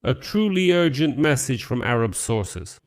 A truly urgent message from Arab sources.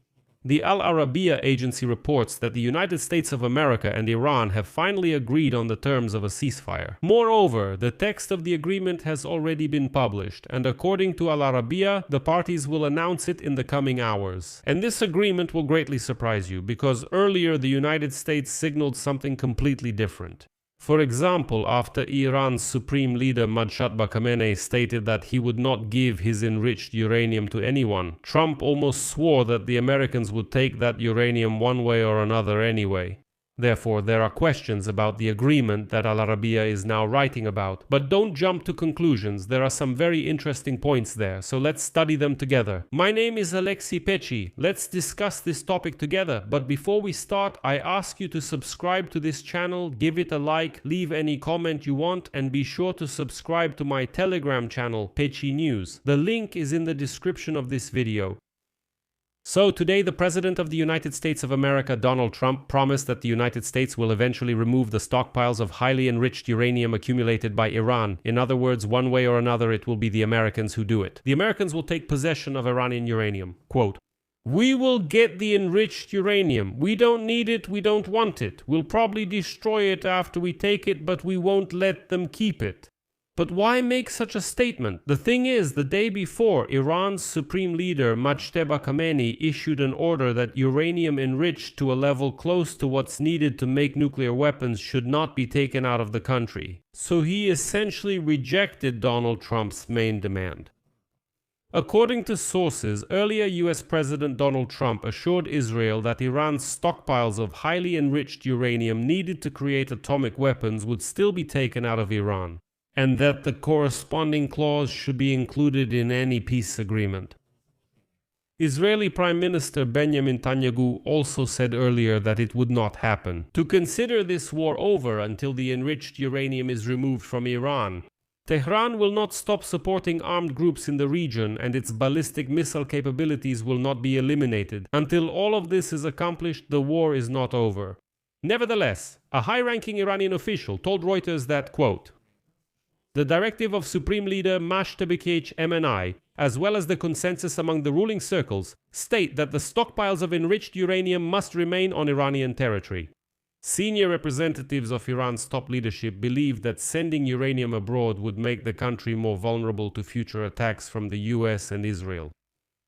The Al-Arabiya agency reports that the United States of America and Iran have finally agreed on the terms of a ceasefire. Moreover, the text of the agreement has already been published, and according to Al-Arabiya, the parties will announce it in the coming hours. And this agreement will greatly surprise you, because earlier the United States signaled something completely different. For example, after Iran's supreme leader Mojtaba Khamenei stated that he would not give his enriched uranium to anyone, Trump almost swore that the Americans would take that uranium one way or another anyway. Therefore, there are questions about the agreement that Al-Arabiya is now writing about. But don't jump to conclusions, there are some very interesting points there, so let's study them together. My name is Alexei Pechi, let's discuss this topic together, but before we start, I ask you to subscribe to this channel, give it a like, leave any comment you want, and be sure to subscribe to my Telegram channel, Pechi News. The link is in the description of this video. So today, the President of the United States of America, Donald Trump, promised that the United States will eventually remove the stockpiles of highly enriched uranium accumulated by Iran. In other words, one way or another, it will be the Americans who do it. The Americans will take possession of Iranian uranium. Quote, "We will get the enriched uranium. We don't need it, we don't want it. We'll probably destroy it after we take it, but we won't let them keep it." But why make such a statement? The thing is, the day before, Iran's supreme leader Mojtaba Khamenei issued an order that uranium enriched to a level close to what's needed to make nuclear weapons should not be taken out of the country. So he essentially rejected Donald Trump's main demand. According to sources, earlier US President Donald Trump assured Israel that Iran's stockpiles of highly enriched uranium needed to create atomic weapons would still be taken out of Iran, and that the corresponding clause should be included in any peace agreement. Israeli Prime Minister Benjamin Netanyahu also said earlier that it would not happen to consider this war over until the enriched uranium is removed from Iran. Tehran will not stop supporting armed groups in the region, and its ballistic missile capabilities will not be eliminated. Until all of this is accomplished, the war is not over. Nevertheless, a high-ranking Iranian official told Reuters that, quote, "The directive of Supreme Leader Mojtaba Khamenei, as well as the consensus among the ruling circles, state that the stockpiles of enriched uranium must remain on Iranian territory." Senior representatives of Iran's top leadership believe that sending uranium abroad would make the country more vulnerable to future attacks from the US and Israel.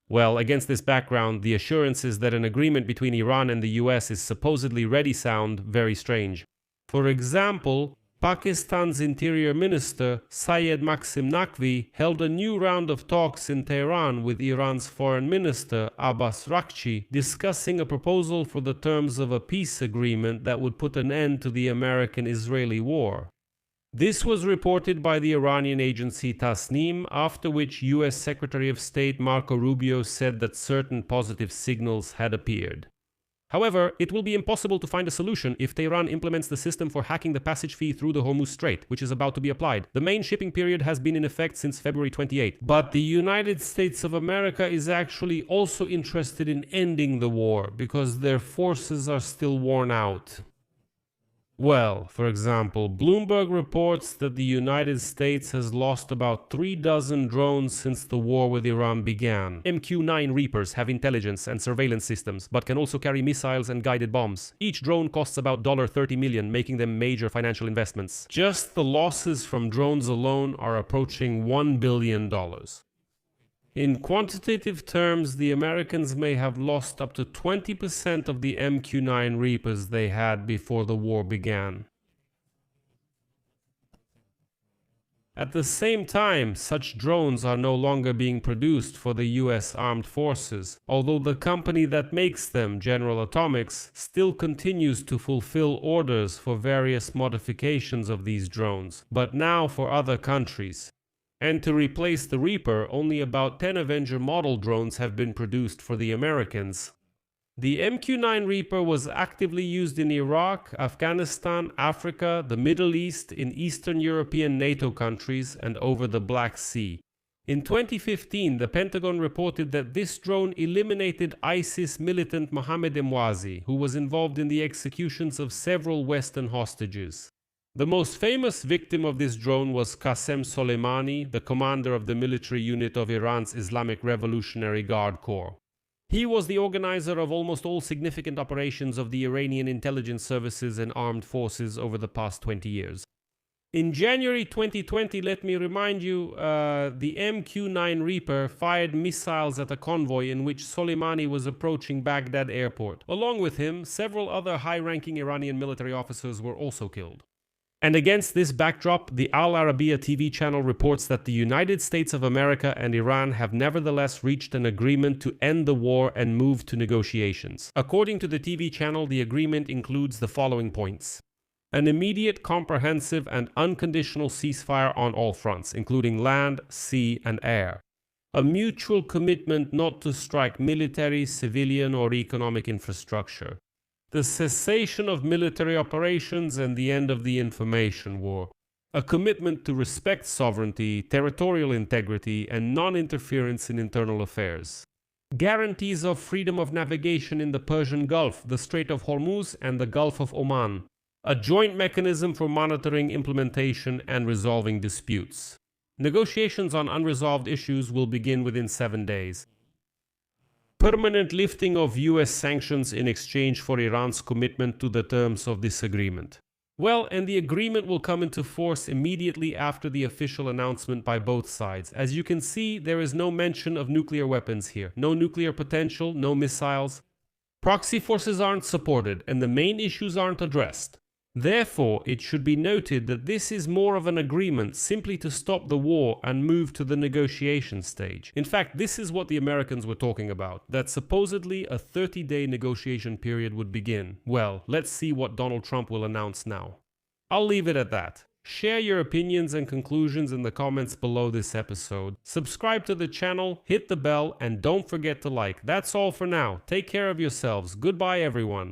Well, against this background, the assurances that an agreement between Iran and the US is supposedly ready sound very strange. For example, Pakistan's Interior Minister Syed Maxim Naqvi held a new round of talks in Tehran with Iran's Foreign Minister Abbas Araghchi, discussing a proposal for the terms of a peace agreement that would put an end to the American-Israeli war. This was reported by the Iranian agency Tasnim, after which US Secretary of State Marco Rubio said that certain positive signals had appeared. However, it will be impossible to find a solution if Tehran implements the system for hacking the passage fee through the Hormuz Strait, which is about to be applied. The main shipping period has been in effect since February 28. But the United States of America is actually also interested in ending the war because their forces are still worn out. Well, for example, Bloomberg reports that the United States has lost about 3 dozen drones since the war with Iran began. MQ-9 Reapers have intelligence and surveillance systems, but can also carry missiles and guided bombs. Each drone costs about $30 million, making them major financial investments. Just the losses from drones alone are approaching $1 billion. In quantitative terms, the Americans may have lost up to 20% of the MQ-9 Reapers they had before the war began. At the same time, such drones are no longer being produced for the US Armed Forces, although the company that makes them, General Atomics, still continues to fulfill orders for various modifications of these drones, but now for other countries. And to replace the Reaper, only about 10 Avenger model drones have been produced for the Americans. The MQ-9 Reaper was actively used in Iraq, Afghanistan, Africa, the Middle East, in Eastern European NATO countries, and over the Black Sea. In 2015, the Pentagon reported that this drone eliminated ISIS militant Mohammed Emwazi, who was involved in the executions of several Western hostages. The most famous victim of this drone was Qasem Soleimani, the commander of the military unit of Iran's Islamic Revolutionary Guard Corps. He was the organizer of almost all significant operations of the Iranian intelligence services and armed forces over the past 20 years. In January 2020, let me remind you, the MQ-9 Reaper fired missiles at a convoy in which Soleimani was approaching Baghdad airport. Along with him, several other high-ranking Iranian military officers were also killed. And against this backdrop, the Al-Arabiya TV channel reports that the United States of America and Iran have nevertheless reached an agreement to end the war and move to negotiations. According to the TV channel, the agreement includes the following points: an immediate, comprehensive, and unconditional ceasefire on all fronts, including land, sea, and air. A mutual commitment not to strike military, civilian, or economic infrastructure. The cessation of military operations and the end of the information war. A commitment to respect sovereignty, territorial integrity, and non-interference in internal affairs. Guarantees of freedom of navigation in the Persian Gulf, the Strait of Hormuz, and the Gulf of Oman. A joint mechanism for monitoring implementation and resolving disputes. Negotiations on unresolved issues will begin within 7 days. Permanent lifting of US sanctions in exchange for Iran's commitment to the terms of this agreement. Well, and the agreement will come into force immediately after the official announcement by both sides. As you can see, there is no mention of nuclear weapons here. No nuclear potential, no missiles. Proxy forces aren't supported, and the main issues aren't addressed. Therefore, it should be noted that this is more of an agreement simply to stop the war and move to the negotiation stage. In fact, this is what the Americans were talking about, that supposedly a 30-day negotiation period would begin. Well, let's see what Donald Trump will announce now. I'll leave it at that. Share your opinions and conclusions in the comments below this episode. Subscribe to the channel, hit the bell, and don't forget to like. That's all for now. Take care of yourselves. Goodbye, everyone.